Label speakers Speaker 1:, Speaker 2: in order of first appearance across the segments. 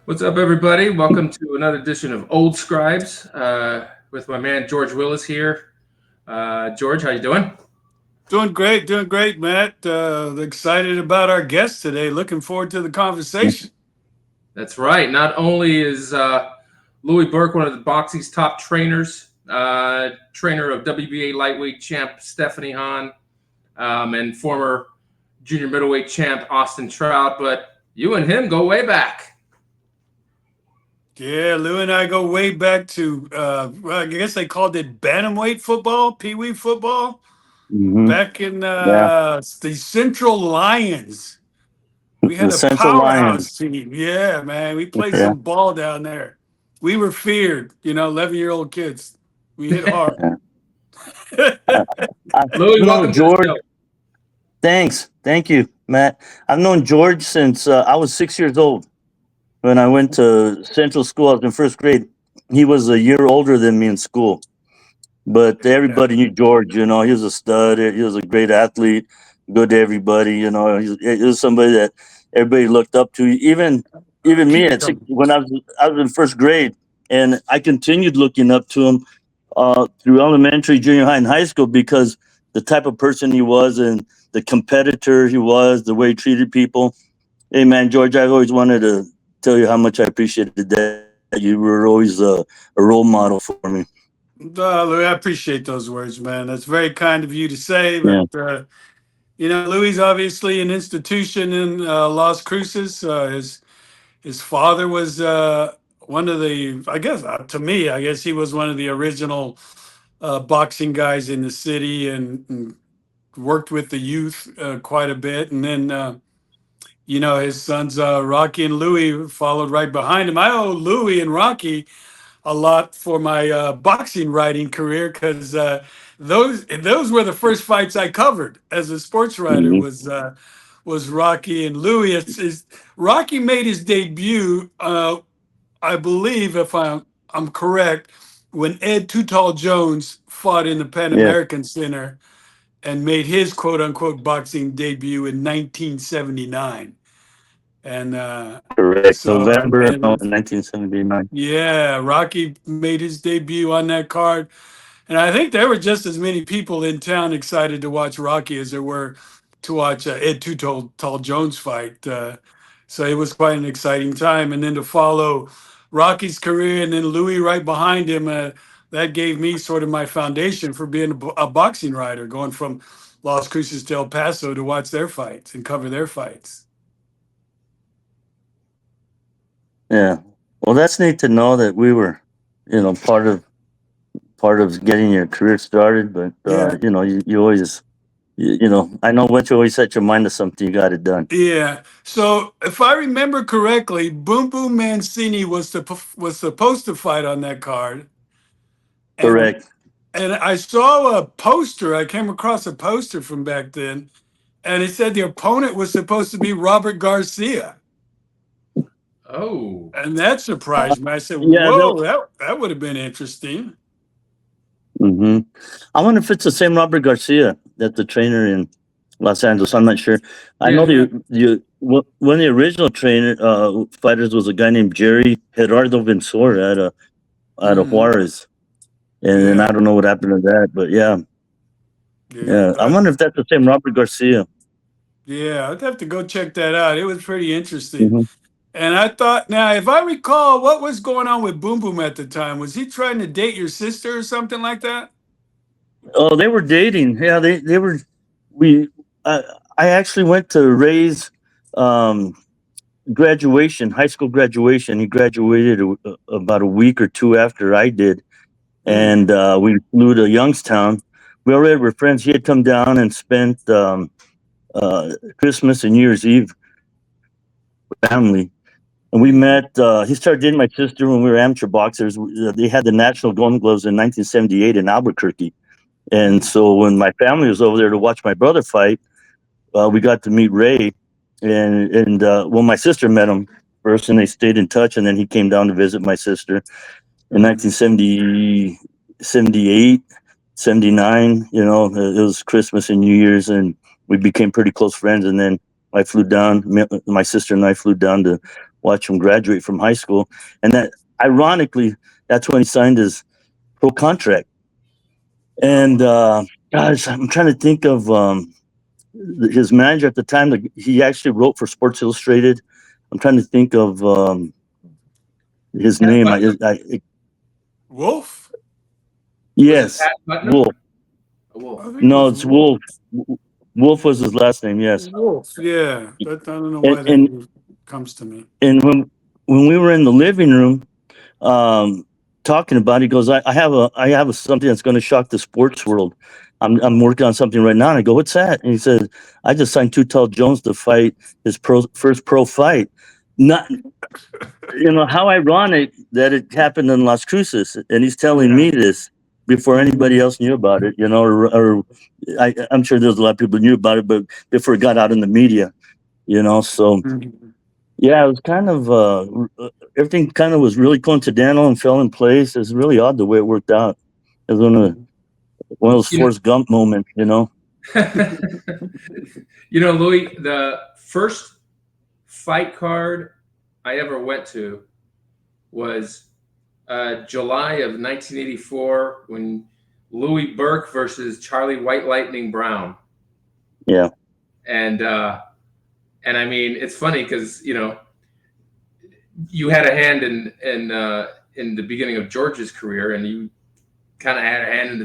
Speaker 1: What's up, everybody? Welcome to another edition of Old Scribes with my man George Willis here. George, how you doing?
Speaker 2: Doing great, Matt. Excited about our guest today. Looking forward to the conversation.
Speaker 1: That's right. Not only is Louis Burke one of the boxing's top trainers, trainer of WBA lightweight champ Stephanie Hahn, and former junior middleweight champ Austin Trout, but you and him go way back.
Speaker 2: Yeah, Lou and I go way back to, well, I guess they called it bantamweight football, pee wee football,
Speaker 3: Hmm.
Speaker 2: back in
Speaker 3: Yeah,
Speaker 2: the Central Lions. We
Speaker 3: the
Speaker 2: had a
Speaker 3: Central
Speaker 2: powerhouse
Speaker 3: Lions.
Speaker 2: team. Yeah, man. We played
Speaker 3: Yeah,
Speaker 2: some ball down there. We were feared, 11-year-old kids. We hit hard.
Speaker 3: yeah. I, I've
Speaker 1: Louis,
Speaker 3: known
Speaker 1: welcome to the
Speaker 3: George.
Speaker 1: show.
Speaker 3: Thank you, Matt. I've known George since I was 6 years old. When I went to Central School, I was in first grade. He was a year older than me in school, but
Speaker 2: Yeah.
Speaker 3: everybody knew George. He was a stud. He was a great athlete. Good to everybody. He was somebody that everybody looked up to. Even me
Speaker 2: Keep it
Speaker 3: at six,
Speaker 2: coming.
Speaker 3: when I was in first grade, and I continued looking up to him through elementary, junior high, and high school because the type of person he was and the competitor he was, the way he treated people. Hey, man, George, I've always wanted to tell you how much I appreciated that. You were always a role model for me.
Speaker 2: Louis, I appreciate those words, man. That's very kind of you to say.
Speaker 3: Yeah,
Speaker 2: But Louis is obviously an institution in Las Cruces. His father was one of the, I guess, to me, I guess he was one of the original boxing guys in the city, and worked with the youth quite a bit. And then, his sons Rocky and Louis followed right behind him. I owe Louis and Rocky a lot for my boxing writing career because those were the first fights I covered as a sports writer
Speaker 3: hmm,
Speaker 2: was Rocky and Louis. Rocky made his debut, I believe, if I'm correct, when Ed Too Tall Jones fought in the Pan
Speaker 3: yeah,
Speaker 2: American Center and made his quote unquote boxing debut in 1979. And
Speaker 3: correct.
Speaker 2: so
Speaker 3: November
Speaker 2: and
Speaker 3: no, 1979.
Speaker 2: yeah, Rocky made his debut on that card. And I think there were just as many people in town excited to watch Rocky as there were to watch Ed Tall Jones fight. So it was quite an exciting time. And then to follow Rocky's career and then Louis right behind him, that gave me sort of my foundation for being a boxing writer, going from Las Cruces to El Paso to watch their fights and cover their fights.
Speaker 3: Yeah. Well, that's neat to know that we were, part of getting your career started. But
Speaker 2: Yeah.
Speaker 3: you always, I know once you always set your mind to something, you got it done.
Speaker 2: Yeah. So if I remember correctly, Boom Boom Mancini was supposed to fight on that card, and
Speaker 3: Correct.
Speaker 2: and I saw a poster. I came across a poster from back then, and it said the opponent was supposed to be Robert Garcia,
Speaker 1: Oh,
Speaker 2: and that surprised me. I said,
Speaker 3: Yeah.
Speaker 2: "Whoa, that would have been interesting."
Speaker 3: Hmm. I wonder if it's the same Robert Garcia that's the trainer in Los Angeles. I'm not sure. I
Speaker 1: yeah.
Speaker 3: know one of the original trainer fighters was a guy named Jerry Gerardo Vinsor out of
Speaker 2: Mm,
Speaker 3: Juarez, and then I
Speaker 2: yeah,
Speaker 3: don't know what happened to that, but yeah,
Speaker 2: yeah,
Speaker 3: yeah. I wonder if that's the same Robert Garcia.
Speaker 2: yeah. I'd have to go check that out. It was pretty interesting.
Speaker 3: Hmm.
Speaker 2: And I thought, now, if I recall, what was going on with Boom Boom at the time? Was he trying to date your sister or something like that?
Speaker 3: Oh, they were dating. Yeah, they were. We I, I actually went to Ray's um, graduation, high school graduation. He graduated about a week or two after I did,
Speaker 2: Hmm.
Speaker 3: and we flew to Youngstown. We already were friends. He had come down and spent Christmas and New Year's Eve with family, and we
Speaker 2: Hmm.
Speaker 3: met. He started dating my sister when we were amateur boxers. They had the National Golden Gloves in 1978 in Albuquerque, and
Speaker 2: Hmm.
Speaker 3: so when my family was over there to watch my brother fight, we got to meet Ray, and my sister met him first, and they stayed in touch, and then he came down to visit my sister in
Speaker 2: Hmm.
Speaker 3: 1970, 78, 79. It was Christmas and New Year's, and we became pretty close friends. And then I flew down, my sister and I flew down to watch him graduate from high school. And that, ironically, that's when he signed his pro contract. And gosh, I'm trying to think of his manager at the time. He actually wrote for Sports Illustrated. I'm trying to think of his
Speaker 1: Pat
Speaker 3: name.
Speaker 2: Wolf?
Speaker 1: Was it
Speaker 3: Yes,
Speaker 1: Pat Putnam?
Speaker 3: Wolf.
Speaker 1: A Wolf.
Speaker 2: I think it
Speaker 3: No,
Speaker 2: was
Speaker 3: it's Wolf. Wolf was his last name. Yes,
Speaker 2: Wolf. Yeah. I don't know
Speaker 3: and
Speaker 2: why
Speaker 3: and,
Speaker 2: that comes to me.
Speaker 3: and when we were in the living room, talking about it, he goes, I have something that's going to shock the sports world. I'm working on something right now. And I go, what's that? And he said, I just signed Too Tall Jones to fight his first pro fight. Not, how ironic that it happened in Las Cruces, and he's telling
Speaker 2: Yeah.
Speaker 3: me this before anybody else knew about it. Or I'm sure there's a lot of people who knew about it, but before it got out in the media. So
Speaker 2: Mhm.
Speaker 3: yeah, it was kind of everything kind of was really coincidental and fell in place. It's really odd the way it worked out. It was one of those
Speaker 1: You know,
Speaker 3: Forrest Gump moments.
Speaker 1: Louis, the first fight card I ever went to was July of 1984 when Louis Burke versus Charlie White Lightning Brown.
Speaker 3: Yeah.
Speaker 1: And I mean, it's funny because you had a hand in the beginning of George's career, and you kind of had a hand in the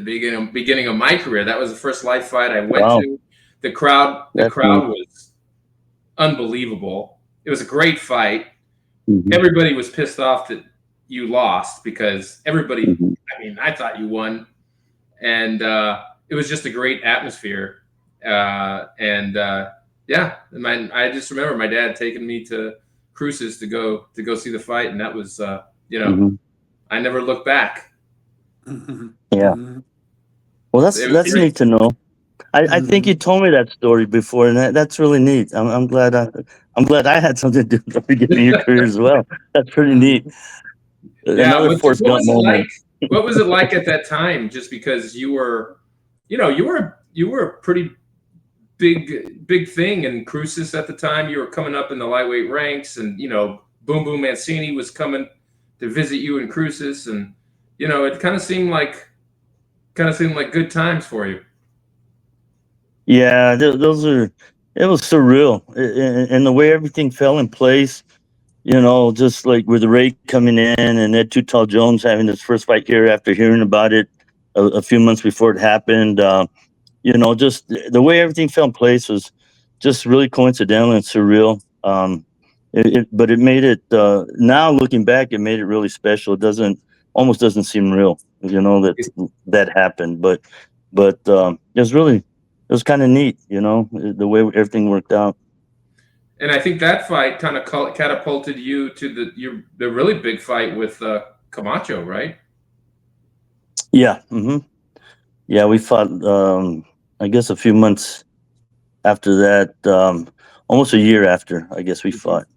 Speaker 1: beginning of my career. That was the first live fight I went
Speaker 3: Wow.
Speaker 1: to. The crowd
Speaker 3: That's neat.
Speaker 1: was unbelievable. It was a great fight.
Speaker 3: Mhm.
Speaker 1: Everybody was pissed off that you lost because everybody.
Speaker 3: Mhm.
Speaker 1: I mean, I thought you won, and it was just a great atmosphere. Yeah, I just remember my dad taking me to Cruces to go see the fight, and that was
Speaker 3: Mhm.
Speaker 1: I never looked back.
Speaker 2: Mhm.
Speaker 3: Yeah.
Speaker 2: Mhm.
Speaker 3: Well,
Speaker 1: It was
Speaker 3: that's
Speaker 1: great.
Speaker 3: neat to know. I think you
Speaker 2: Mhm.
Speaker 3: told me that story before, and that's really neat. I'm glad I had something to do with the beginning of your career as well. That's pretty neat.
Speaker 2: Mhm.
Speaker 1: Yeah,
Speaker 3: Another Forrest
Speaker 1: what
Speaker 3: Gump
Speaker 1: was it like?
Speaker 3: moment.
Speaker 1: What was it like at that time? Just because you were a pretty big thing in Cruces at the time. You were coming up in the lightweight ranks, and Boom Boom Mancini was coming to visit you in Cruces, and it kind of seemed like good times for you.
Speaker 3: Yeah, those are. It was surreal, and the way everything fell in place. Just like with Ray coming in and Ed Too Tall Jones having his first fight here after hearing about it a few months before it happened. Just the way everything fell in place was just really coincidental and surreal. But it made it, now looking back, it made it really special. It almost doesn't seem real, that happened. But it was kind of neat, the way everything worked out.
Speaker 1: And I think that fight kind of catapulted you to the really big fight with Camacho, right?
Speaker 3: Yeah. Yeah, we fought, I guess a few months after that, almost a year after, I guess we fought.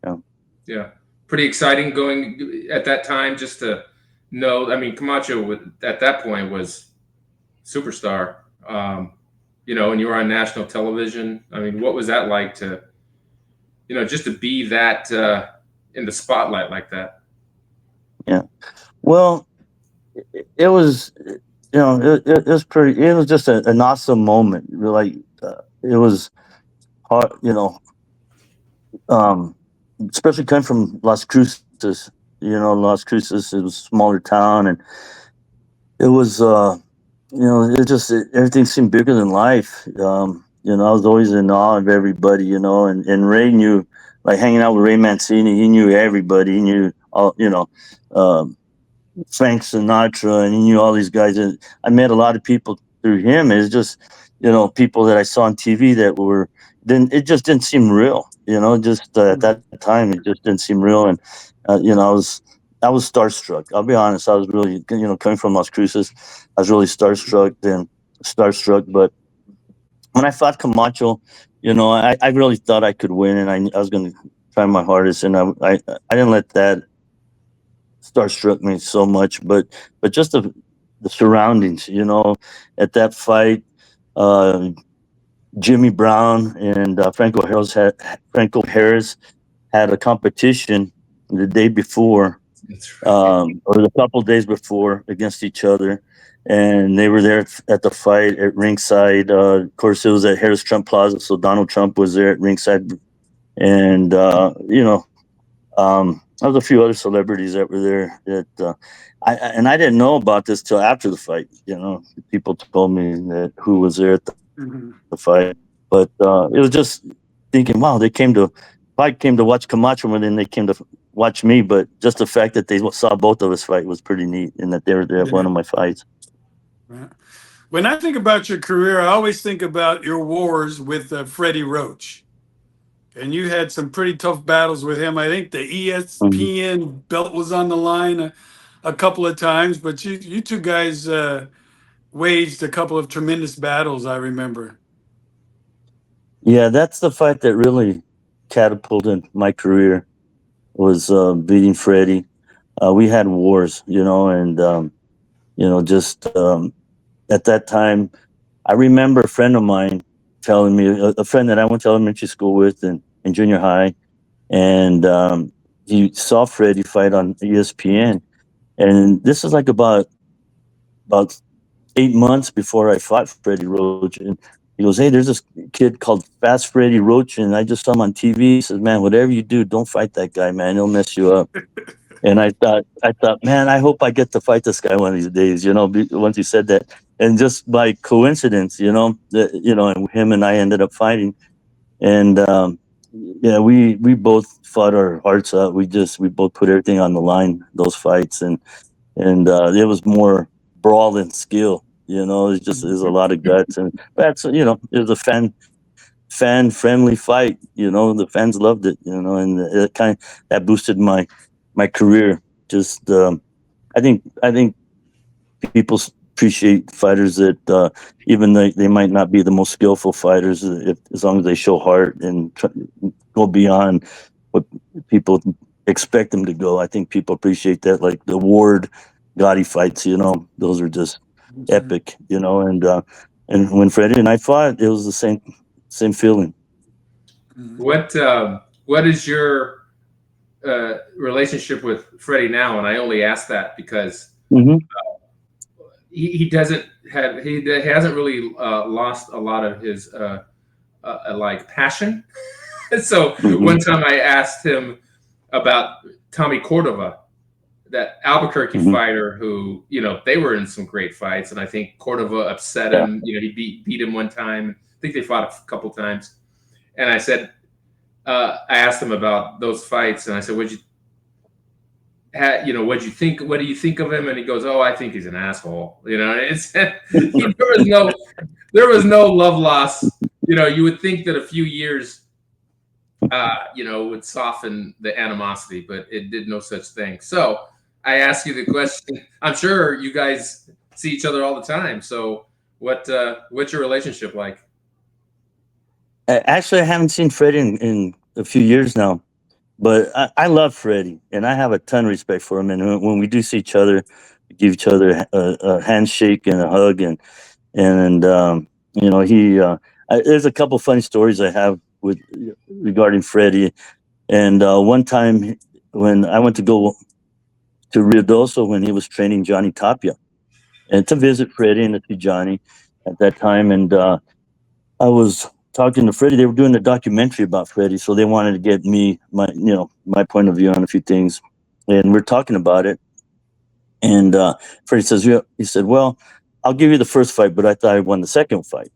Speaker 3: Yeah.
Speaker 1: Yeah, pretty exciting going at that time. Just to know, I mean, Camacho at that point was superstar. And you were on national television. I mean, what was that like to, just to be that in the spotlight like that?
Speaker 3: Yeah. Well, it was, it was it was just an awesome moment. Like, it was hard, um, especially coming from Las Cruces. Las Cruces, it was a smaller town, and it was, everything seemed bigger than life. I was always in awe of everybody, and Ray knew, like hanging out with Ray Mancini, he knew everybody. He knew all, um, Frank Sinatra, and he knew all these guys. And I met a lot of people through him. It's just, people that I saw on TV that it just didn't seem real, just at that time, it just didn't seem real. And, I was starstruck. I'll be honest. I was really, coming from Las Cruces, I was really starstruck. But when I fought Camacho, I really thought I could win, and I was going to try my hardest. And I didn't let that starstruck me so much, but just the surroundings, at that fight, uh, Jimmy Brown and Franco Harris had a competition the day before,
Speaker 1: That's right.
Speaker 3: or a couple days before, against each other, and they were there at the fight at ringside. Of course, it was at Harris Trump Plaza, so Donald Trump was there at ringside, and there was a few other celebrities that were there. That I didn't know about this till after the fight. People told me that who was there at
Speaker 2: Mhm.
Speaker 3: the fight, but it was just thinking, wow, they came to watch Camacho, and then they came to watch me. But just the fact that they saw both of us fight was pretty neat, and that they were there at one
Speaker 2: Yeah.
Speaker 3: of my fights.
Speaker 2: Yeah. When I think about your career, I always think about your wars with Freddie Roach. And you had some pretty tough battles with him. I think the
Speaker 3: Mhm.
Speaker 2: ESPN belt was on the line a couple of times, but you two guys waged a couple of tremendous battles, I remember.
Speaker 3: Yeah, that's the fight that really catapulted my career, was beating Freddie. We had wars, and just at that time, I remember a friend of mine telling me, a friend that I went to elementary school with in junior high, and he saw Freddie fight on ESPN, and this is like about 8 months before I fought Freddie Roach, and he goes, "Hey, there's this kid called Fast Freddie Roach, and I just saw him on TV." He says, "Man, whatever you do, don't fight that guy, man. He'll mess you up." And I thought, man, I hope I get to fight this guy one of these days. Once he said that, and just by coincidence, and him and I ended up fighting, and yeah, we both fought our hearts out. We both put everything on the line, those fights, and it was more brawl than skill. It was a lot of guts, and that's it was a fan friendly fight. The fans loved it. And it that boosted my career. Just I think people appreciate fighters that even though they might not be the most skillful fighters, as long as they show heart and go beyond what people expect them to go. I think people appreciate that. Like the Ward Gotti fights, those are just
Speaker 2: Mhm.
Speaker 3: epic. And when Freddie and I fought, it was the same feeling.
Speaker 2: Mhm.
Speaker 1: What is your relationship with Freddie now? And I only ask that because
Speaker 3: Hmm.
Speaker 1: he doesn't have he hasn't really lost a lot of his like passion. So
Speaker 3: Hmm.
Speaker 1: one time I asked him about Tommy Cordova, that Albuquerque
Speaker 3: Hmm.
Speaker 1: fighter who, they were in some great fights, and I think Cordova upset
Speaker 3: Yeah.
Speaker 1: him. He beat him one time. I think they fought a couple times. And I said, I asked him about those fights, and I said, what'd you think? What do you think of him? And he goes, "Oh, I think he's an asshole." It's there was no love loss. You would think that a few years, would soften the animosity, but it did no such thing. So I ask you the question. I'm sure you guys see each other all the time. So what's your relationship like?
Speaker 3: Actually, I haven't seen Freddie in a few years now. But I love Freddie, and I have a ton of respect for him. And when we do see each other, we give each other a handshake and a hug, and he. There's a couple funny stories I have with regarding Freddie. And one time when I went to go to Ruidoso when he was training Johnny Tapia, and to visit Freddie and to see Johnny at that time, and I was talking to Freddie. They were doing a documentary about Freddie, so they wanted to get my point of view on a few things, and we're talking about it. And Freddie says, "Yeah." He said, "Well, I'll give you the first fight, but I thought I won the second fight."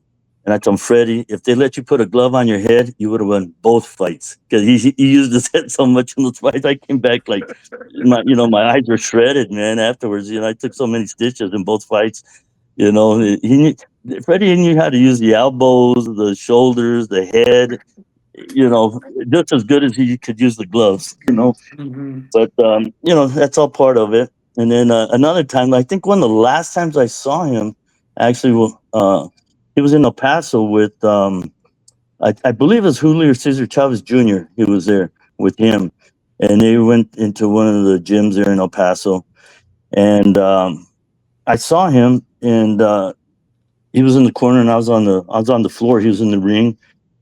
Speaker 3: And I told him, "Freddie, if they let you put a glove on your head, you would have won both fights because he used his head so much in those fights. I came back like my eyes were shredded, man. Afterwards, I took so many stitches in both fights. He knew, Freddie knew how to use the elbows, the shoulders, the head, just as good as he could use the gloves.
Speaker 2: Mhm.
Speaker 3: But that's all part of it. And then another time, I think one of the last times I saw him, actually, he was in El Paso with, I believe it was Julio Cesar Chavez Jr. He was there with him, and they went into one of the gyms there in El Paso, and I saw him, and he was in the corner, and I was on the floor. He was in the ring,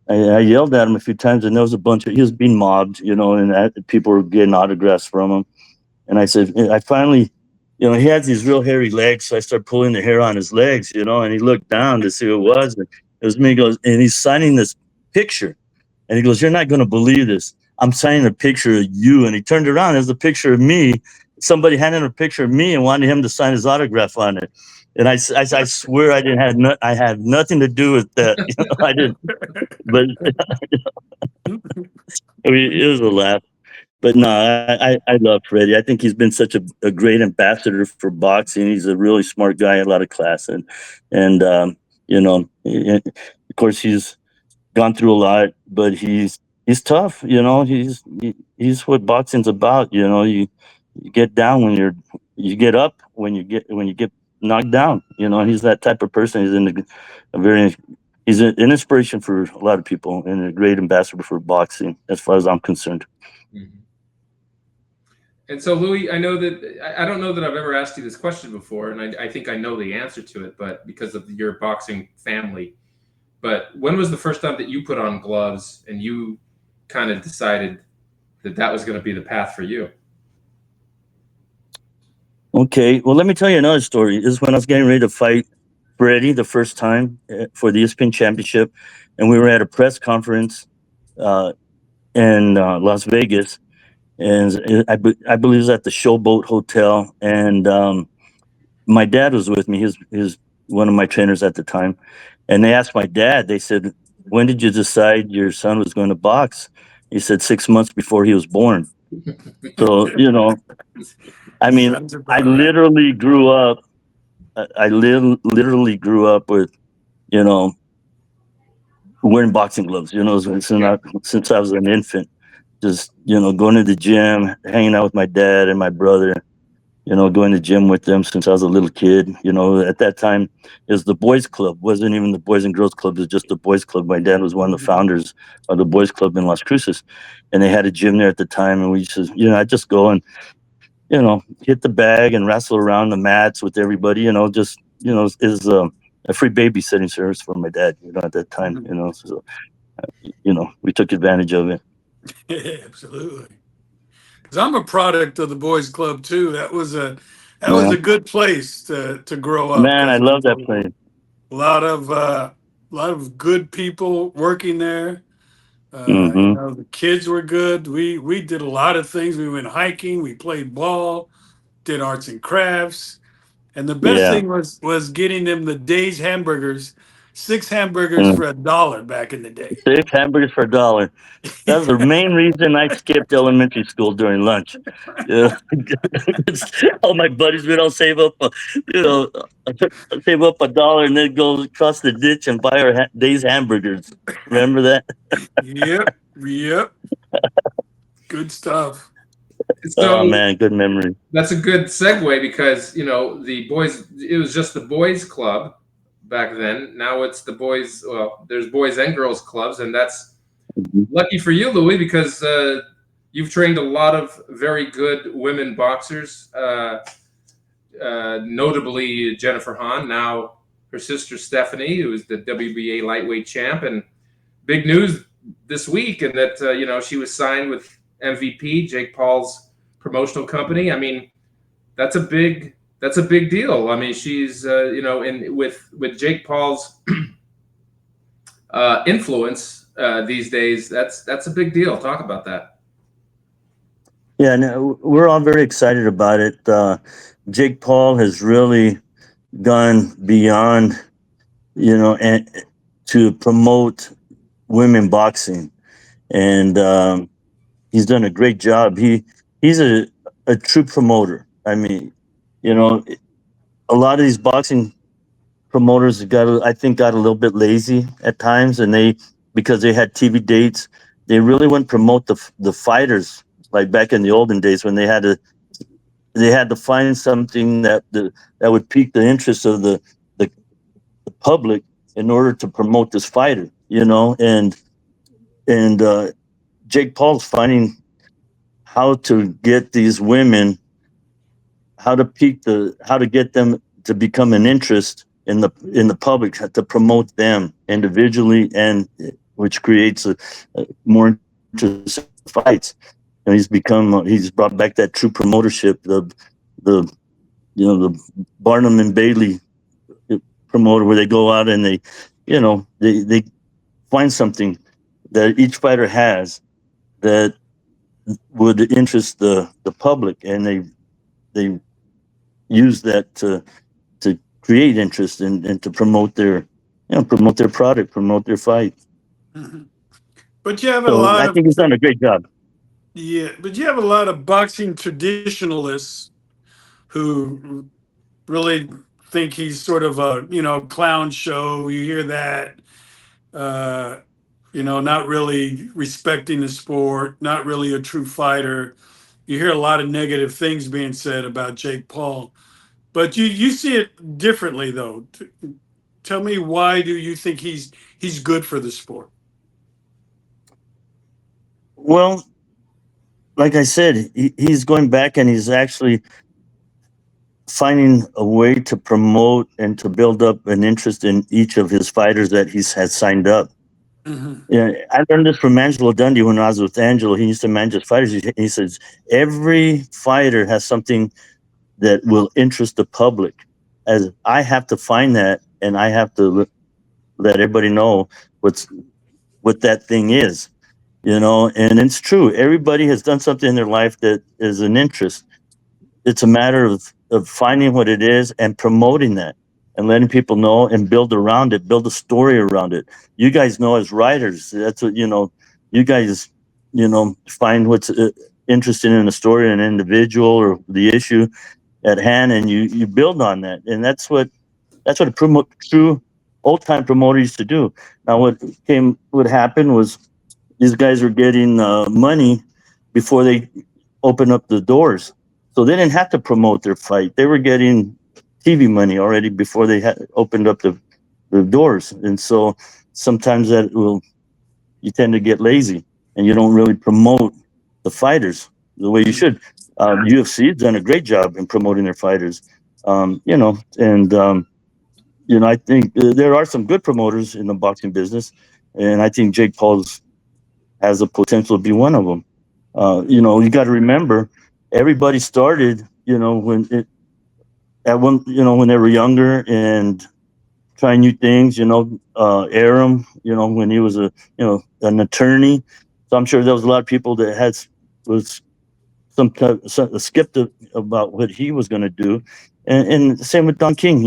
Speaker 3: I yelled at him a few times, and there was a bunch of, he was being mobbed, you know, and people were getting autographs from him. And I said, I finally, you know, he had these real hairy legs, so I started pulling the hair on his legs, you know, and he looked down to see who it was. And it was me. He goes, and he's signing this picture. And he goes, "You're not going to believe this. I'm signing a picture of you." And he turned around. There's a picture of me. Somebody handed him a picture of me and wanted him to sign his autograph on it. And I swear I didn't have I had nothing to do with that. You know, I didn't. But I mean, it was a laugh. But no, I love Freddie. I think he's been such a great ambassador for boxing. He's a really smart guy, a lot of class, and you know, of course he's gone through a lot, but he's tough. You know, he's what boxing's about. You know, you get down when you get up when you get knocked down. You know, he's that type of person. He's he's an inspiration for a lot of people and a great ambassador for boxing, as far as I'm concerned.
Speaker 1: Mhm. And so, Louis, I know that I don't know that I've ever asked you this question before, and I think I know the answer to it, but because of your boxing family. But when was the first time that you put on gloves and you kind of decided that that was going to be the path for you?
Speaker 3: Okay, well, let me tell you another story. This is when I was getting ready to fight Freddie the first time for the ESPN championship, and we were at a press conference uh, in Las Vegas, and I believe it was at the Showboat Hotel, and my dad was with me. He's one of my trainers at the time, and they asked my dad. They said, "When did you decide your son was going to box?" He said 6 months before he was born. So you know, I mean,
Speaker 2: Sounds
Speaker 3: I
Speaker 2: about right.
Speaker 3: literally grew up. Literally grew up with, you know, wearing boxing gloves. You know, since I was an infant, just, you know, going to the gym, hanging out with my dad and my brother. You know, going to the gym with them since I was a little kid. You know, at that time, it was the boys' club. Wasn't even the boys and girls club. It was just the boys' club. My dad was one of the founders of the boys' club in Las Cruces, and they had a gym there at the time. And we used to, you know, I just go and, you know, hit the bag and wrestle around the mats with everybody. You know, just, you know, is a free babysitting service for my dad. You know, at that time. You know, so you know, we took advantage of it.
Speaker 2: Yeah, absolutely. Because I'm a product of the boys' club too. That was
Speaker 3: Yeah,
Speaker 2: a good place to grow up.
Speaker 3: man, I
Speaker 2: Because
Speaker 3: love that place.
Speaker 2: a lot of good people working there. You
Speaker 3: Hmm.
Speaker 2: know, the kids were good. We did a lot of things. We went hiking. We played ball. Did arts and crafts. And the best
Speaker 3: Yeah.
Speaker 2: thing was getting them the Days hamburgers, 6 hamburgers
Speaker 3: Mm.
Speaker 2: for $1 back in the day.
Speaker 3: 6 hamburgers for $1. That's the main reason I skipped elementary school during lunch. Yeah, all my buddies would all save up, you know, save up $1 and then go across the ditch and buy our day's hamburgers. Remember that?
Speaker 2: Yep, yep, good stuff.
Speaker 3: Oh
Speaker 1: So
Speaker 3: man, good memory.
Speaker 1: that's a good segue because you know the boys. It was just the boys' club back then. Now it's the boys. Well, there's boys and girls clubs, and that's
Speaker 3: Mhm.
Speaker 1: lucky for you, Louis, because you've trained a lot of very good women boxers. Notably Jennifer Hahn, now her sister Stephanie, who is the WBA lightweight champ, and big news this week, and that you know she was signed with MVP Jake Paul's promotional company. I mean, that's a big deal. I mean, she's you know, in with Jake Paul's influence these days. That's a big deal. Talk about that.
Speaker 3: Yeah, no, we're all very excited about it. Jake Paul has really gone beyond, you know, and to promote women boxing, and he's done a great job. He's a true promoter. I mean, you know, a lot of these boxing promoters I think got a little bit lazy at times, and because they had TV dates, they really wouldn't promote the fighters like back in the olden days when they had to find something that would pique the interest of the, the public in order to promote this fighter, you know, and Jake Paul's finding how to get these women, how to get them to become an interest in the public, to promote them individually and which creates a more interesting fights. And he's brought back that true promotership, the the Barnum and Bailey promoter, where they go out and they find something that each fighter has that would interest the public, and they use that to create interest and to promote promote their product, promote their fight.
Speaker 2: Mhm. But you have a
Speaker 3: So
Speaker 2: lot
Speaker 3: I
Speaker 2: of
Speaker 3: think he's done a great job.
Speaker 2: yeah, but you have a lot of boxing traditionalists who really think he's sort of a clown show. You hear that, uh, not really respecting the sport, not really a true fighter. You hear a lot of negative things being said about Jake Paul, but you see it differently though. Tell me, why do you think he's good for the sport?
Speaker 3: Well, like I said, he's going back and he's actually finding a way to promote and to build up an interest in each of his fighters that he's had signed up.
Speaker 2: Hmm.
Speaker 3: Yeah, I learned this from Angelo Dundee when I was with Angelo. He used to manage his fighters. He says every fighter has something that will interest the public. As I have to find that, and I have to let everybody know what that thing is. And it's true. Everybody has done something in their life that is an interest. It's a matter of finding what it is and promoting that and letting people know and build around it, build a story around it. You guys know, as writers, that's what, you guys, find what's interesting in a story, an individual, or the issue at hand, and you build on that. And that's what a true old time promoter used to do. Now, what happened was these guys were getting money before they opened up the doors, so they didn't have to promote their fight. They were getting TV money already before they had opened up the doors, and so sometimes you tend to get lazy and you don't really promote the fighters the way you should. UFC has done a great job in promoting their fighters, and I think there are some good promoters in the boxing business, and I think Jake Paul's has the potential to be one of them. You got to remember, everybody started, when they were younger and trying new things. Aram, when he was an attorney. So I'm sure there was a lot of people that was some skeptic about what he was going to do. And same with Don King.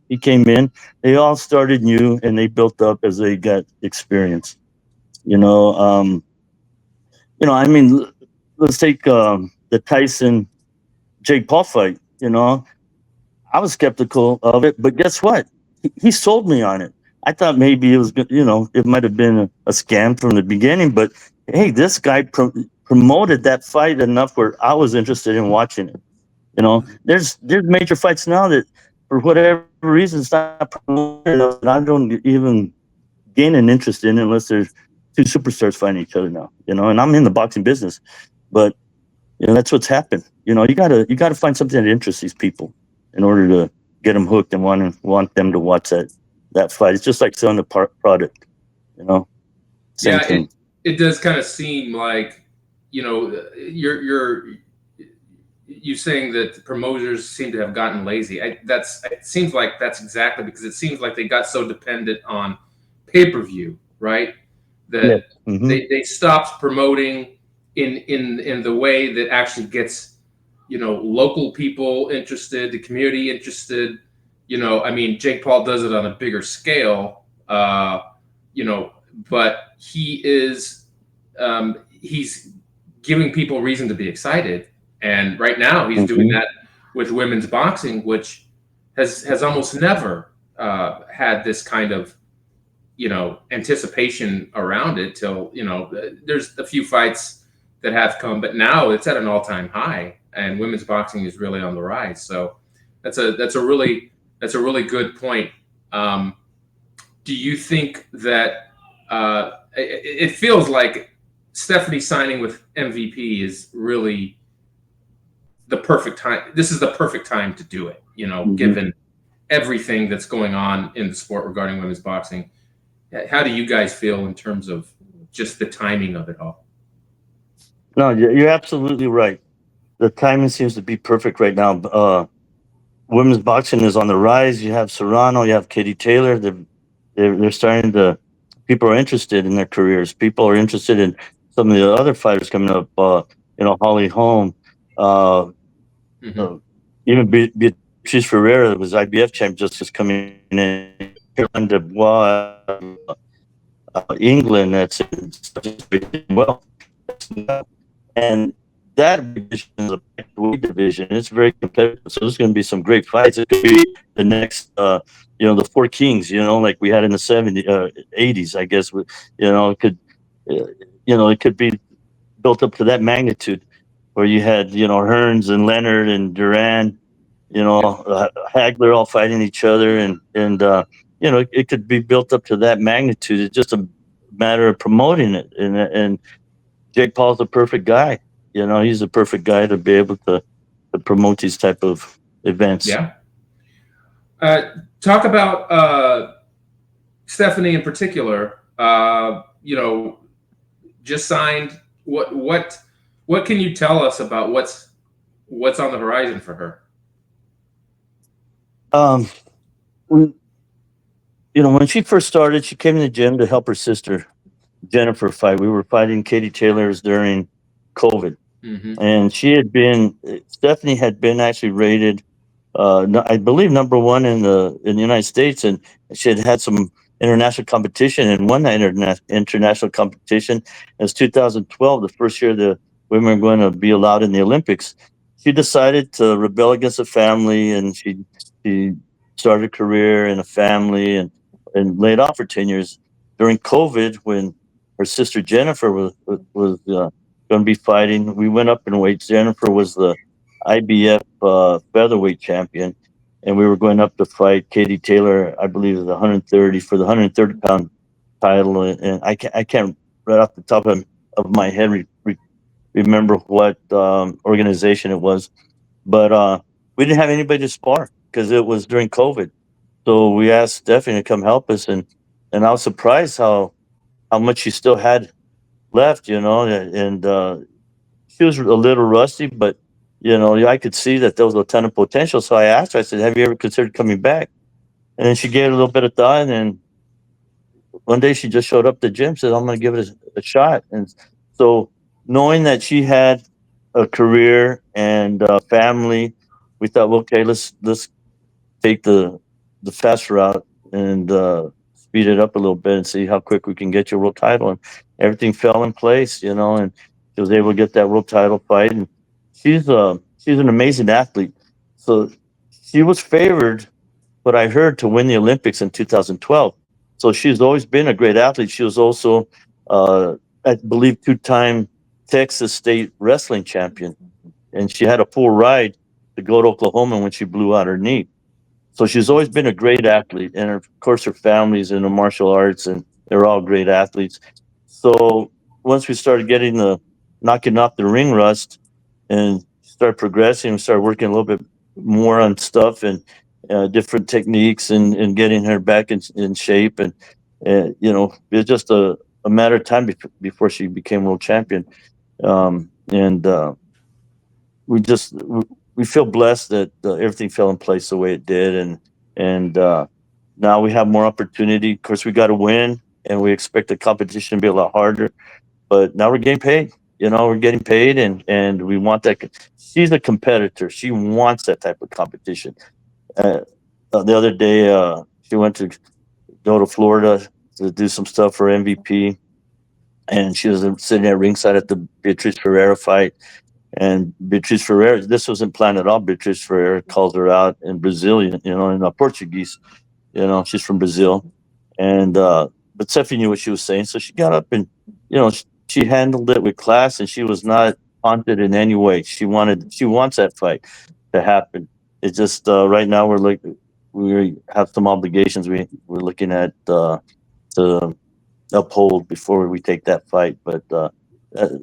Speaker 3: He came in. They all started new and they built up as they got experience. You know, um, I mean, let's take the Tyson Jake Paul fight. I was skeptical of it, but guess what? He sold me on it. I thought maybe it was good. It might have been a scam from the beginning, but hey, this guy promoted that fight enough where I was interested in watching it. There's major fights now that for whatever reason it's not promoted enough, and I don't even gain an interest in it unless there's two superstars fighting each other now. And I'm in the boxing business, but that's what's happened. You gotta find something that interests these people in order to get them hooked and want them to watch that fight. It's just like selling a product, you know, same
Speaker 1: Yeah,
Speaker 3: thing.
Speaker 1: it does kind of seem like, you saying that the promoters seem to have gotten lazy. It seems like that's exactly because it seems like they got so dependent on pay-per-view, right?
Speaker 3: Yeah.
Speaker 1: That
Speaker 3: Hmm.
Speaker 1: they stopped promoting in the way that actually gets, local people interested, the community interested. I mean, Jake Paul does it on a bigger scale, you know, but he's giving people reason to be excited. And right now, he's doing
Speaker 3: Hmm.
Speaker 1: that with women's boxing, which has almost never had this kind of anticipation around it till there's a few fights that have come, but now it's at an all-time high, and women's boxing is really on the rise. So that's a really good point. Um, do you think that it feels like Stephanie signing with MVP is really the perfect time? This is the perfect time to do it,
Speaker 3: Hmm.
Speaker 1: given everything that's going on in the sport regarding women's boxing. How do you guys feel in terms of just the timing of it all?
Speaker 3: No, you're absolutely right. The timing seems to be perfect right now. Women's boxing is on the rise. You have Serrano, you have Katie Taylor. They're starting to. People are interested in their careers. People are interested in some of the other fighters coming up. Holly Holm, uh,
Speaker 1: Hmm.
Speaker 3: uh, even Beatrice Ferreira was IBF champ just coming in. Caroline Dubois, England. That's well, and that division is a weight division. It's very competitive. So there's going to be some great fights. It could be the next, the Four Kings. Like we had in the 70s, 80s. I guess. It could, it could be built up to that magnitude, where you had Hearns and Leonard and Duran, Hagler all fighting each other, and it could be built up to that magnitude. It's just a matter of promoting it, and Jake Paul's the perfect guy. He's the perfect guy to be able to promote these type of events.
Speaker 1: Yeah. Talk about Stephanie in particular. Just signed. What can you tell us about what's on the horizon for her?
Speaker 3: Um, when, when she first started, she came in the gym to help her sister Jennifer fight. We were fighting Katie Taylor's during COVID,
Speaker 1: Hmm.
Speaker 3: and Stephanie had been actually rated, I believe, number one in the United States, and she had some international competition and won that international competition. It was 2012, the first year the women were going to be allowed in the Olympics. She decided to rebel against the family, and she started a career in a family, and laid off for 10 years during COVID when her sister Jennifer was going to be fighting. We went up in weight. Jennifer was the IBF featherweight champion, and we were going up to fight Katie Taylor. I believe it was 130 for the 130-pound title, and I can't right off the top of my head remember what organization it was, but we didn't have anybody to spar because it was during COVID. So we asked Stephanie to come help us, and I was surprised how much she still had left, and she was a little rusty, but I could see that there was a ton of potential. So I asked her, I said, "Have you ever considered coming back?" And then she gave it a little bit of thought, and then one day she just showed up to the gym, said, "I'm going to give it a shot." And so, knowing that she had a career and family, we thought, well, okay, let's take the fast route and speed it up a little bit and see how quick we can get your world title. And everything fell in place, and she was able to get that world title fight. And she's an amazing athlete. So she was favored, what I heard, to win the Olympics in 2012. So she's always been a great athlete. She was also, I believe, two-time Texas State wrestling champion, and she had a full ride to go to Oklahoma when she blew out her knee. So she's always been a great athlete, and of course her family's in the martial arts, and they're all great athletes. So once we started getting the knocking off the ring rust and start progressing, we started working a little bit more on stuff and different techniques, and getting her back in shape, and it's just a matter of time before she became world champion. And we just we feel blessed that everything fell in place the way it did, and now we have more opportunity. Of course, we got to win, and we expect the competition to be a lot harder. But now we're getting paid. We're getting paid, and we want that. She's a competitor. She wants that type of competition. Uh, the other day, she went to go to Florida to do some stuff for MVP, and she was sitting at ringside at the Beatriz Ferreira fight. And Beatriz Ferreira, this wasn't planned at all. Beatriz Ferreira calls her out in Brazilian, in Portuguese. She's from Brazil, and but Steffi knew what she was saying, so she got up and she handled it with class, and she was not haunted in any way. She wants that fight to happen. It's just right now we have some obligations we're looking at to uphold before we take that fight, but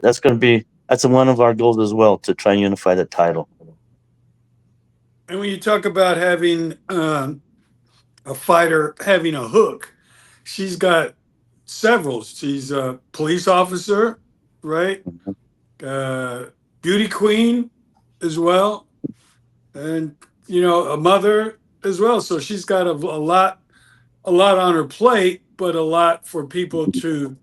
Speaker 3: that's one of our goals as well, to try and unify the title.
Speaker 2: And when you talk about having a fighter having a hook, she's got several. She's a police officer, right? Beauty queen as well, and a mother as well. So she's got a lot on her plate, but a lot for people to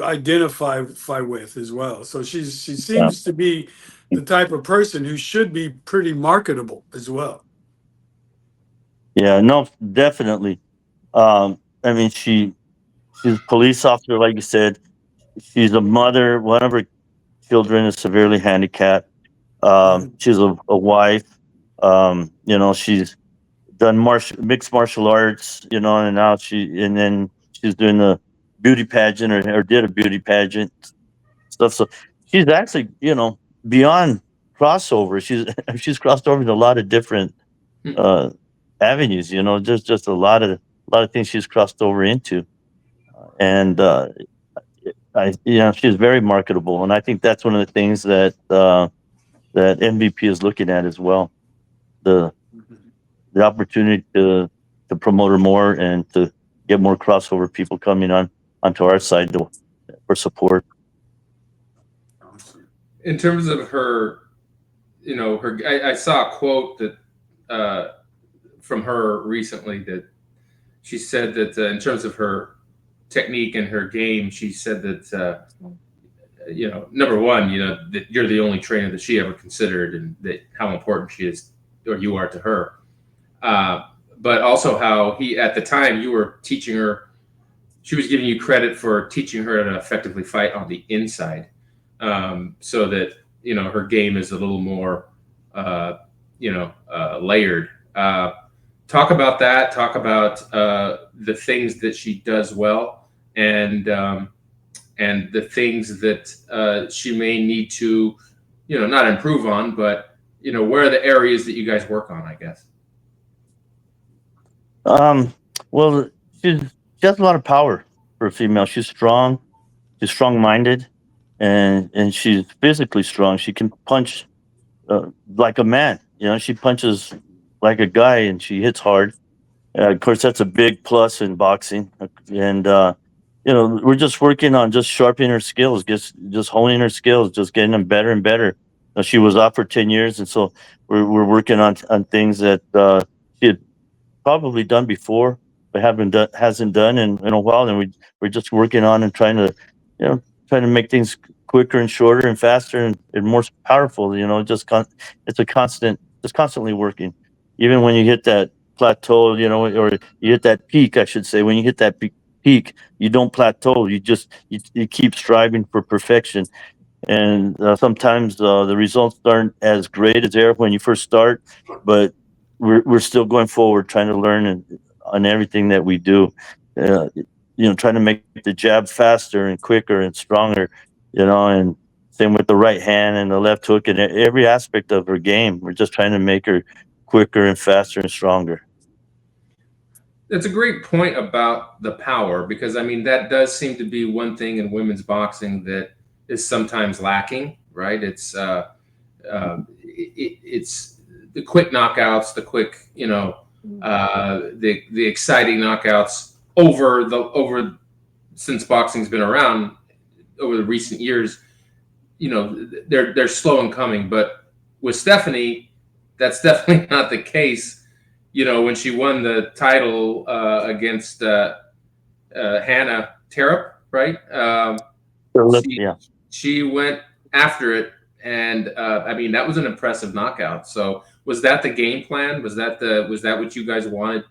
Speaker 2: identify with as well. So she
Speaker 3: Yeah.
Speaker 2: seems to be the type of person who should be pretty marketable as well.
Speaker 3: Yeah, no, definitely. I mean, she's a police officer, like you said. She's a mother. One of her children is severely handicapped.
Speaker 2: Mhm.
Speaker 3: She's a wife. She's done mixed martial arts. And now and then she's doing the beauty pageant, or did a beauty pageant stuff. So she's actually, beyond crossover. She's crossed over to a lot of different
Speaker 1: Hmm.
Speaker 3: uh, avenues. Just a lot of things she's crossed over into, and she's very marketable, and I think that's one of the things that MVP is looking at as well. The the opportunity to promote her more and to get more crossover people coming onto our side for support.
Speaker 1: In terms of her, I saw a quote that from her recently that she said that in terms of her technique and her game, she said that number one, that you're the only trainer that she ever considered, and that how important she is or you are to her. Uh, but also how at the time you were teaching her, she was giving you credit for teaching her how to effectively fight on the inside, so that her game is a little more layered. Talk about that. Talk about the things that she does well, and the things that she may need to, not improve on, but where are the areas that you guys work on, I guess.
Speaker 3: Um, well, she's she has a lot of power for a female. She's strong. She's strong-minded, and she's physically strong. She can punch like a man. She punches like a guy, and she hits hard. Of course, that's a big plus in boxing, and we're just working on just sharpening her skills, just honing her skills, just getting them better and better. She was off for 10 years, and so we're working on things that she had probably done before, but haven't done hasn't done in a while, and we're just working on and you know, trying to make things quicker and shorter and faster and more powerful. It's a just constantly working. Even when you hit that plateau, or you hit that peak, I should say. When you hit that peak, you don't plateau. You keep striving for perfection, and sometimes the results aren't as great as they are when you first start, but we're still going forward, trying to learn on everything that we do. uh, Trying to make the jab faster and quicker and stronger, and same with the right hand and the left hook and every aspect of her game. We're just trying to make her quicker and faster and stronger.
Speaker 1: That's a great point about the power, because I mean that does seem to be one thing in women's boxing that is sometimes lacking, right? It's the quick knockouts, the quick, the exciting knockouts over since boxing's been around over the recent years. They're slow in coming, but with Stephanie, that's definitely not the case. When she won the title against Hannah Terup, right?
Speaker 3: So
Speaker 1: She
Speaker 3: yeah.
Speaker 1: she went after it, and I mean that was an impressive knockout. So was that the game plan? Was that what you guys wanted?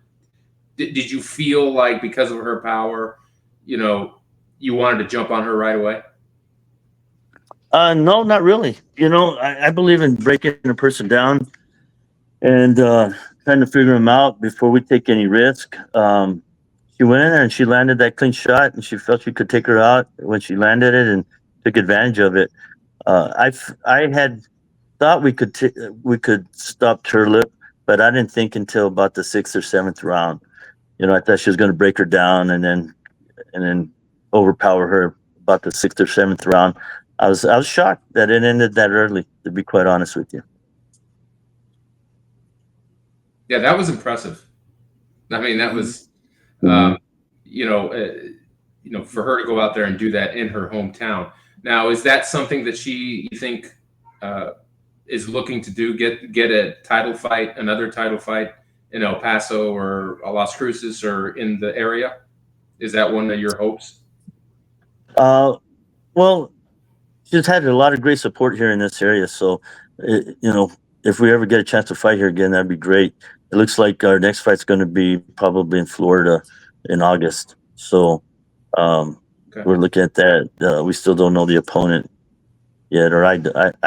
Speaker 1: Did you feel like because of her power, you know, you wanted to jump on her right away?
Speaker 3: No, not really. I believe in breaking a person down and trying to figure them out before we take any risk. She went in there and she landed that clean shot, and she felt she could take her out when she landed it and took advantage of it. I had thought we could stop Turlip, but I didn't think until about the sixth or seventh round. I thought she was going to break her down and then overpower her about the sixth or seventh round. I was shocked that it ended that early. To be quite honest with you.
Speaker 1: Yeah, that was impressive. I mean, that
Speaker 2: Mhm.
Speaker 1: was,
Speaker 3: Mhm.
Speaker 1: um, you know, uh, for her to go out there and do that in her hometown. Now, is that something that you think is looking to do? Get a title fight, another title fight in El Paso or Las Cruces or in the area? Is that one of your hopes?
Speaker 3: Well, she's had a lot of great support here in this area. So, if we ever get a chance to fight here again, that'd be great. It looks like our next fight's going to be probably in Florida in August. So,
Speaker 1: Okay.
Speaker 3: we're looking at that. We still don't know the opponent yet, or I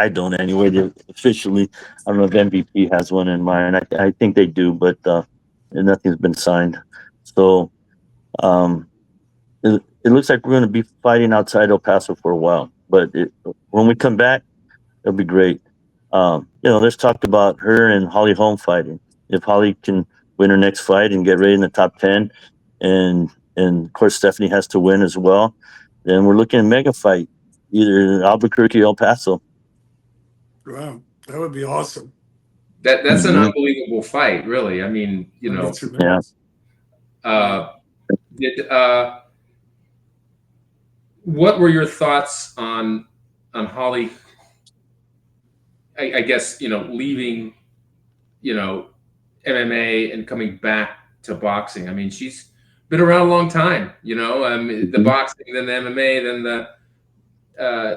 Speaker 3: don't anyway. Officially, I don't know if MVP has one in mind. I think they do, but nothing's been signed. So, it looks like we're going to be fighting outside El Paso for a while. But when we come back, it'll be great. There's talked about her and Holly Holm fighting. If Holly can win her next fight and get ready in the top 10, and of course Stephanie has to win as well, then we're looking at a mega fight, either in Albuquerque or El Paso.
Speaker 2: Wow, that would be awesome.
Speaker 1: That's an
Speaker 3: Mhm.
Speaker 1: unbelievable fight, really. I mean,
Speaker 2: That'd be tremendous.
Speaker 1: did what were your thoughts on Holly? I guess leaving MMA and coming back to boxing. I mean, she's been around a long time. The
Speaker 3: Mhm.
Speaker 1: boxing, then the MMA,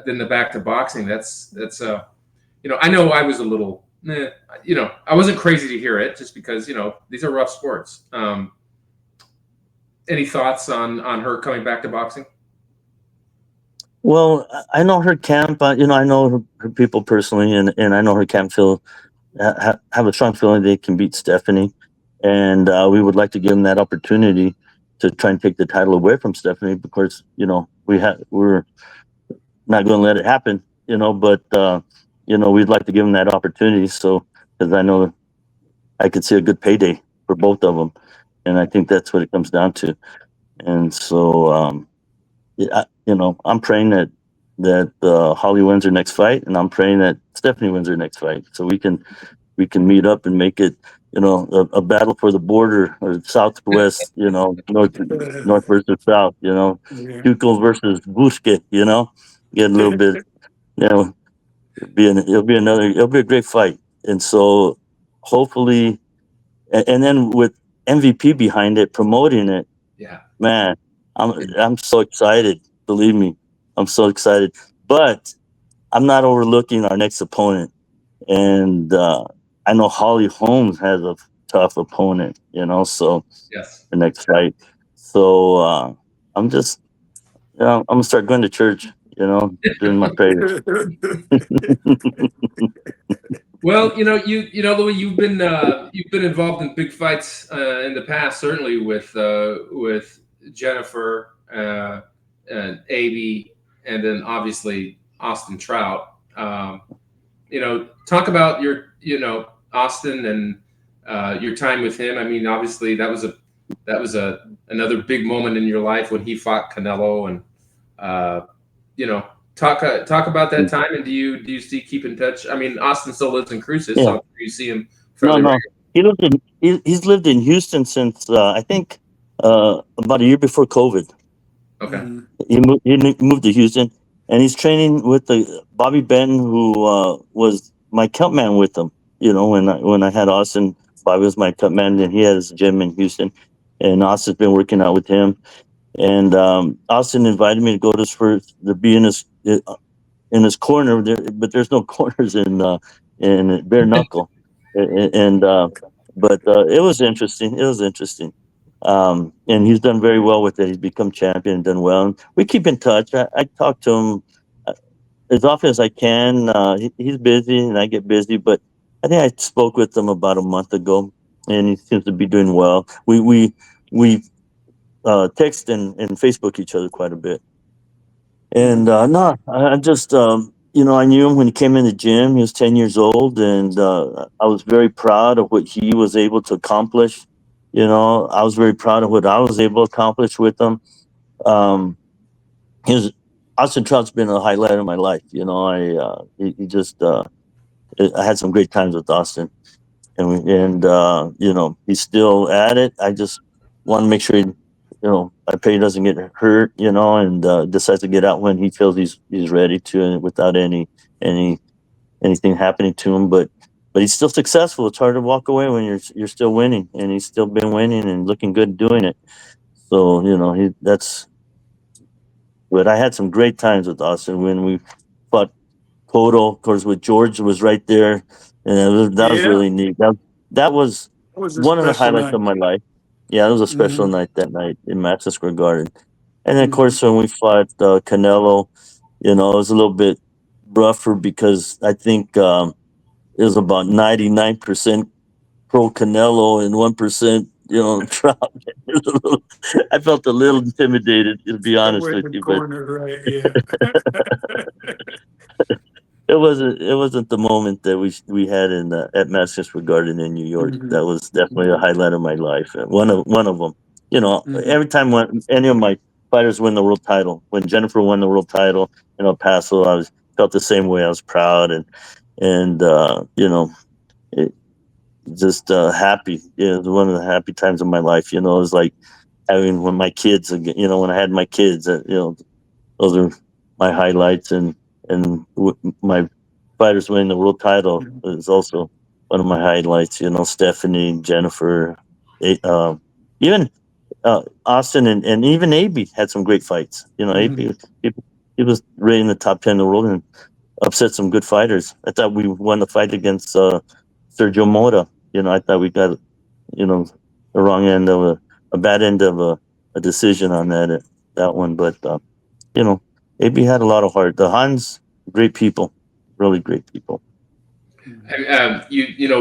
Speaker 1: then the back to boxing. That's I know I was a little, I wasn't crazy to hear it just because these are rough sports. Any thoughts on her coming back to boxing?
Speaker 3: Well, I know her camp. I know her people personally, and I know her camp have a strong feeling they can beat Stephanie, and we would like to give them that opportunity to try and take the title away from Stephanie. Because we're not going to let it happen, But we'd like to give them that opportunity. So, because I know I could see a good payday for both of them, and I think that's what it comes down to. And so, I'm praying that Holly wins her next fight, and I'm praying that Stephanie wins her next fight, so we can meet up and make it, a battle for the border or Southwest, north versus south,
Speaker 2: Yeah.
Speaker 3: Duco versus Busque, get a little bit, you know, it'll be a great fight. And so hopefully, and then with MVP behind it, promoting it,
Speaker 1: Yeah.
Speaker 3: man, I'm so excited. Believe me, I'm so excited. But I'm not overlooking our next opponent, and I know Holly Holmes has a tough opponent. So
Speaker 1: Yes.
Speaker 3: the next fight. So I'm just, I'm gonna start going to church. Doing my prayers.
Speaker 1: Well, Louis, you've been involved in big fights in the past, certainly with Jennifer and Avi, and then obviously Austin Trout. Talk about Austin and your time with him. I mean, obviously that was another big moment in your life when he fought Canelo, and you know talk about that time. And do you still keep in touch? I mean, Austin still lives in Cruces,
Speaker 3: Yeah.
Speaker 1: so you see him
Speaker 3: No,
Speaker 1: fairly
Speaker 3: no. He's lived in Houston since I think about a year before COVID.
Speaker 1: regularly. Okay.
Speaker 2: Mm.
Speaker 3: He moved to Houston, and he's training with the Bobby Benton, who was my cut man with him. When I had Austin, Bobby was my cut man, and he had his gym in Houston, and Austin's been working out with him. And Austin invited me to go to his first to be in his corner, but there's no corners in bare knuckle, and but it was interesting. It was interesting, and he's done very well with it. He's become champion and done well. And we keep in touch. I talk to him as often as I can. He's busy, and I get busy, but I think I spoke with him about a month ago, and he seems to be doing well. We text and Facebook each other quite a bit. And no, I just, I knew him when he came in the gym. He was 10 years old, and I was very proud of what he was able to accomplish. I was very proud of what I was able to accomplish with him. His Austin Trout's been a highlight of my life. He just, I had some great times with Austin, and he's still at it. I just want to make sure I pray he doesn't get hurt, and decides to get out when he feels he's ready to, and without any anything happening to him. But he's still successful. It's hard to walk away when you're still winning, and he's still been winning and looking good doing it. So that's but I had some great times with Austin when we fought Cotto, of course, with George was right there, and that was
Speaker 2: Yeah,
Speaker 3: really neat. That was
Speaker 2: that was a
Speaker 3: one of the
Speaker 2: special
Speaker 3: highlights
Speaker 2: night.
Speaker 3: of my life. Yeah, it was a special
Speaker 2: Hmm.
Speaker 3: night that night in Madison Square Garden. And then, of
Speaker 2: Hmm.
Speaker 3: course, when we fought Canelo, it was a little bit rougher because I think it was about 99% pro Canelo and 1%, Trout. I felt a little intimidated, to be honest
Speaker 2: Somewhere in
Speaker 3: with
Speaker 2: the
Speaker 3: you, but
Speaker 2: corner, right? Yeah.
Speaker 3: it wasn't the moment that we had in at Madison Square Garden in New York.
Speaker 2: Hmm.
Speaker 3: That was definitely a highlight of my life. One of them.
Speaker 2: Hmm.
Speaker 3: Every time when any of my fighters win the world title, when Jennifer won the world title in El Paso, I was felt the same way. I was proud and it, just happy. Yeah, it was one of the happy times of my life. It was like having when my kids, when I had my kids. Those are my highlights, and my fighters winning the world title is also one of my highlights. Stephanie, Jennifer, uh, even Austin, and even AB had some great fights.
Speaker 2: Hmm.
Speaker 3: AB he was right in the top 10 in the world and upset some good fighters. I thought we won the fight against Sergio Mora. I thought we got the wrong end of a bad end of a decision on that one, but. You know, AB had a lot of heart. The Hans, great people, really great people.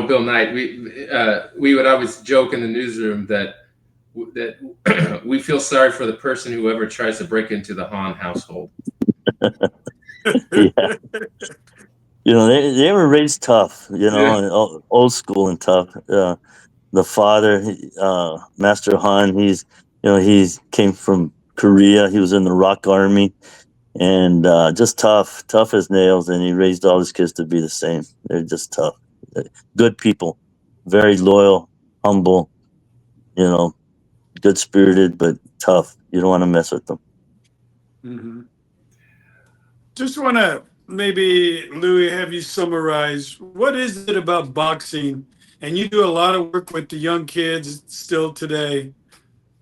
Speaker 1: Bill Knight, we would always joke in the newsroom that we feel sorry for the person who ever tries to break into the Han household.
Speaker 3: Yeah, they were raised tough.
Speaker 1: Yeah.
Speaker 3: And old school and tough. The father, Master Han, he's came from Korea. He was in the Rock Army, and just tough as nails. And he raised all his kids to be the same. They're just tough, good people, very loyal, humble. You know, good spirited, but tough. You don't want to mess with them.
Speaker 2: Hmm. Just want to maybe, Louis, have you summarize what is it about boxing? And you do a lot of work with the young kids still today.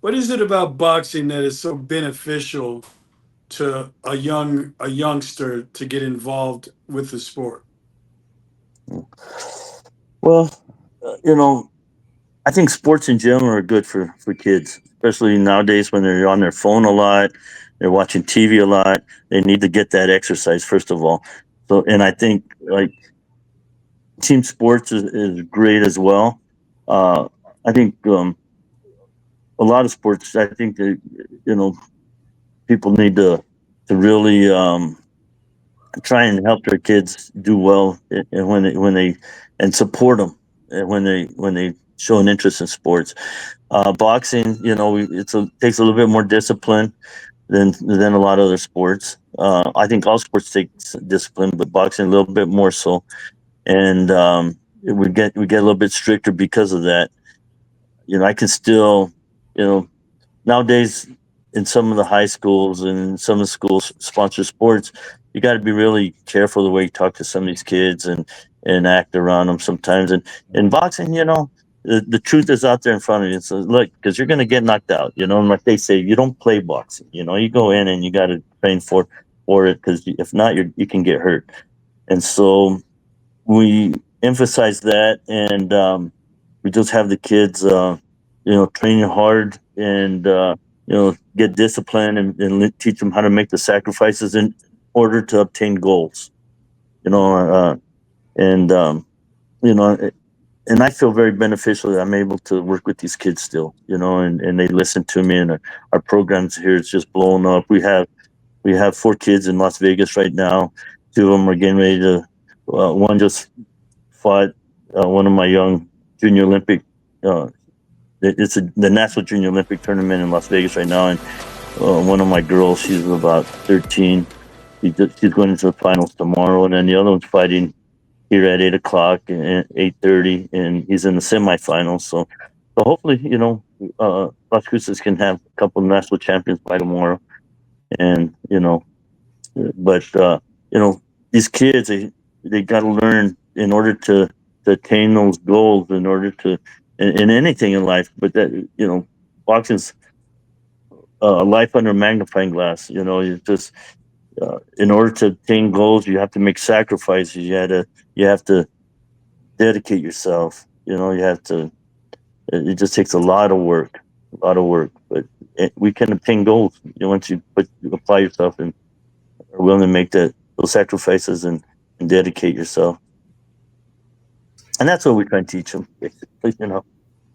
Speaker 2: What is it about boxing that is so beneficial to a youngster to get involved with the sport?
Speaker 3: Well, I think sports in general are good for kids, especially nowadays when they're on their phone a lot, they're watching TV a lot. They need to get that exercise first of all. So, and I think like team sports is great as well. Uh, I think a lot of sports. I think that people need to really try and help their kids do well, and when they and support them and when they show an interest in sports. Boxing, takes a little bit more discipline than a lot of other sports. I think all sports take discipline, but boxing a little bit more so, and we get a little bit stricter because of that. I can still, you know, nowadays in some of the high schools and some of the schools sponsor sports, you got to be really careful the way you talk to some of these kids and act around them sometimes. And in boxing, the truth is out there in front of you. So look, because you're going to get knocked out. And like they say, you don't play boxing. You go in and you got to train for it, because if not, you can get hurt. And so we emphasize that, and we just have the kids training hard, and get disciplined, and teach them how to make the sacrifices in order to obtain goals. you know and you know and I feel very beneficial that I'm able to work with these kids still, and they listen to me, and our programs here is just blowing up. We have 4 kids in Las Vegas right now. 2 of them are getting ready to. One just fought one of my young junior Olympic. Uh, it's the National Junior Olympic tournament in Las Vegas right now, and one of my girls, she's about 13. She's going into the finals tomorrow, and then the other one's fighting here at 8 o'clock and 8:30, and he's in the semifinals. So hopefully, Las Cruces can have a couple of national champions by tomorrow, and but these kids they got to learn in order to attain those goals, in order to in anything in life, but that boxing's a life under a magnifying glass. You just in order to attain goals, you have to make sacrifices. You have to dedicate yourself. You have to. It just takes a lot of work, but we can obtain goals. Once you apply yourself and are willing to make those sacrifices and dedicate yourself, and that's what we try and teach them. Basically,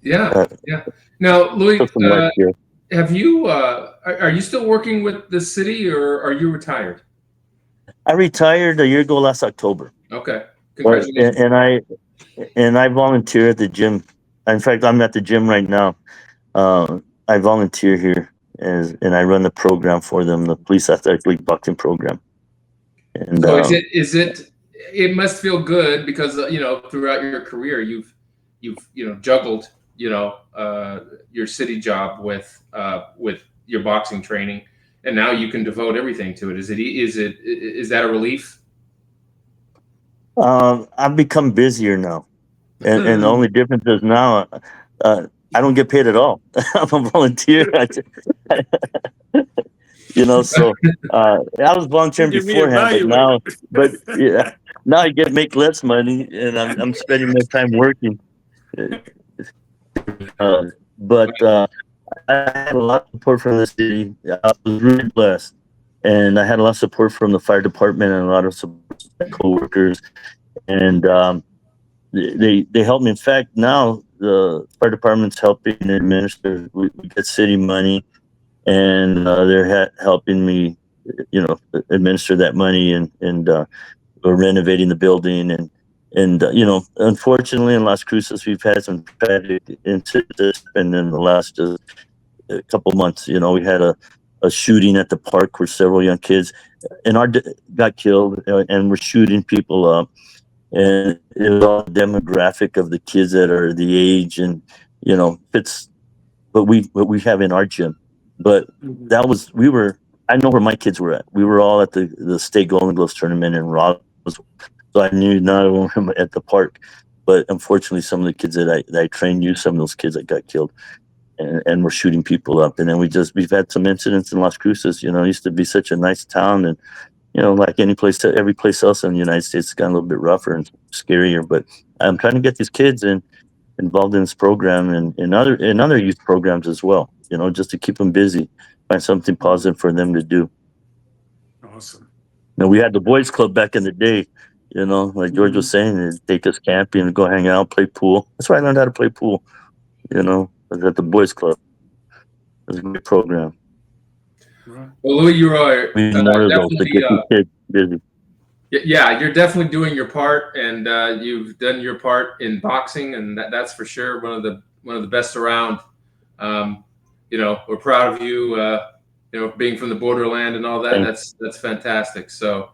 Speaker 1: Yeah, yeah. Now, Louis,
Speaker 3: put some life here.
Speaker 1: have you? Are you still working with the city, or are you retired?
Speaker 3: I retired a year ago last October.
Speaker 1: Okay,
Speaker 3: But
Speaker 1: congratulations.
Speaker 3: and I volunteer at the gym. In fact, I'm at the gym right now. I volunteer here and I run the program for them, the Police Athletic League boxing program. And
Speaker 1: So is it? It must feel good because throughout your career you've juggled your city job with your boxing training, and now you can devote everything to it. Is that a relief?
Speaker 3: I've become busier now, and the only difference is now I don't get paid at all. I'm a volunteer. So I was volunteering
Speaker 2: Give me
Speaker 3: beforehand,
Speaker 2: evaluated.
Speaker 3: but yeah, now I make less money, and I'm spending more time working. But I had a lot of support from the city. I was really blessed, and I had a lot of support from the fire department and a lot of support from my coworkers, and they helped me. In fact, now the fire department's helping administer. We get city money, and they're helping me, administer that money, and we're renovating the building, and unfortunately in Las Cruces we've had some tragic incidents, and in the last a couple months, we had a shooting at the park where several young kids got killed, and we're shooting people up, and it was all demographic of the kids that are the age, and it's what we have in our gym. But I know where my kids were at. We were all at the state Golden Gloves tournament in Roswell, so I knew not only at the park, but unfortunately some of the kids that I trained knew some of those kids that got killed, and were shooting people up. And then we've had some incidents in Las Cruces. It used to be such a nice town, and like every place else in the United States, it's gotten a little bit rougher and scarier. But I'm trying to get these kids involved in this program and in other youth programs as well. Just to keep them busy, find something positive for them to do.
Speaker 2: Awesome.
Speaker 3: We had the boys club back in the day. Like George was saying, they'd take us camping and go hang out, play pool. That's where I learned how to play pool. Was at the boys club. It was a great program.
Speaker 2: Right.
Speaker 1: Well, Louis, you are
Speaker 3: We need more of those to
Speaker 1: definitely
Speaker 3: get these kids busy.
Speaker 1: yeah, you're definitely doing your part, and you've done your part in boxing, and that's for sure one of the best around. We're proud of you. Being from the borderland and all that. That's fantastic. So,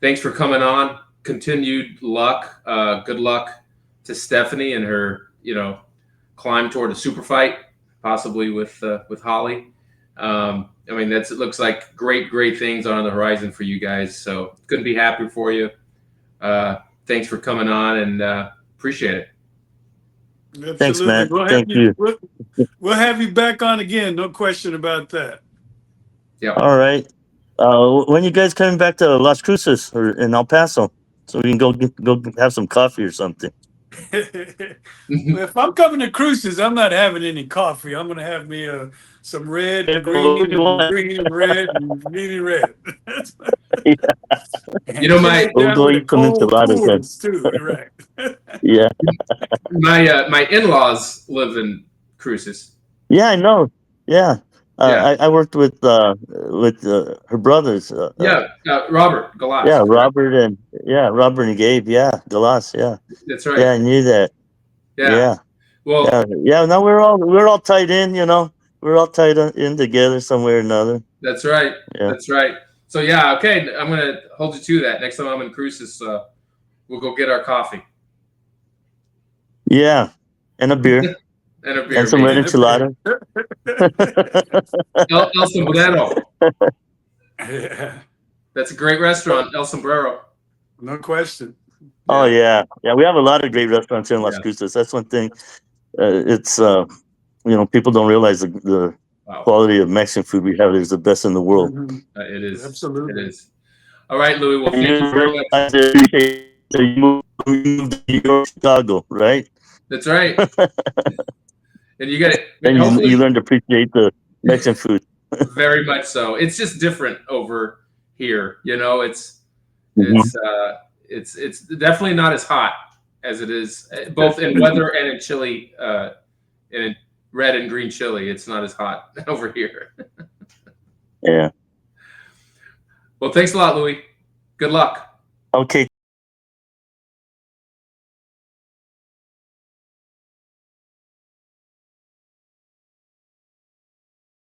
Speaker 1: thanks for coming on. Continued luck. Good luck to Stephanie and her climb toward a super fight, possibly with Holly. It looks like great things on the horizon for you guys. So couldn't be happier for you. Thanks for coming on, and appreciate it.
Speaker 2: Absolutely.
Speaker 3: Thanks, Matt. Thank you.
Speaker 2: We'll have you back on again. No question about that.
Speaker 1: Yeah.
Speaker 3: All right. When you guys coming back to Las Cruces or in El Paso, so we can go have some coffee or something?
Speaker 2: Well, if I'm coming to Cruces, I'm not having any coffee. I'm going to have me some red and green and green and red and green and red.
Speaker 1: My
Speaker 2: down with a cold coolers too, right?
Speaker 3: Yeah.
Speaker 1: My in-laws live in Cruces.
Speaker 3: Yeah, I know. Yeah.
Speaker 1: Yeah.
Speaker 3: I worked with her brothers.
Speaker 1: Robert Galas.
Speaker 3: Yeah, Robert and Gabe. Yeah, Galas. Yeah.
Speaker 1: That's right.
Speaker 3: Yeah, I knew that. Yeah.
Speaker 1: Well.
Speaker 3: Yeah. No, we're all tied in. We're all tied in together somewhere or another.
Speaker 1: That's right.
Speaker 3: Yeah.
Speaker 1: That's right. So yeah, okay. I'm gonna hold you to that. Next time I'm in Cruces, we'll go get our coffee.
Speaker 3: Yeah, and a beer.
Speaker 1: And a beer.
Speaker 3: And some red
Speaker 1: maybe.
Speaker 3: enchilada.
Speaker 1: El Sombrero.
Speaker 2: Yeah,
Speaker 1: That's a great restaurant, El Sombrero.
Speaker 2: no question.
Speaker 3: Oh yeah, we have a lot of great restaurants here in Las
Speaker 1: Yeah.
Speaker 3: Cruces. That's one thing. It's people don't realize the
Speaker 1: Wow.
Speaker 3: quality of Mexican food we have is the best in the world.
Speaker 2: Mhm.
Speaker 1: It is.
Speaker 2: Absolutely.
Speaker 1: It is. All right, Louis. Well,
Speaker 3: And
Speaker 1: thank you very much.
Speaker 3: realize that you moved to New York, Chicago, right?
Speaker 1: That's right. And you got it.
Speaker 3: And you
Speaker 1: Hopefully,
Speaker 3: learn to appreciate the Mexican food.
Speaker 1: very much so. It's just different over here. You know, it's
Speaker 3: Mhm.
Speaker 1: it's definitely not as hot as it is both in weather and in chili, in red and green chili. It's not as hot over here.
Speaker 3: Yeah.
Speaker 1: Well, thanks a lot, Louis. Good luck.
Speaker 3: Okay.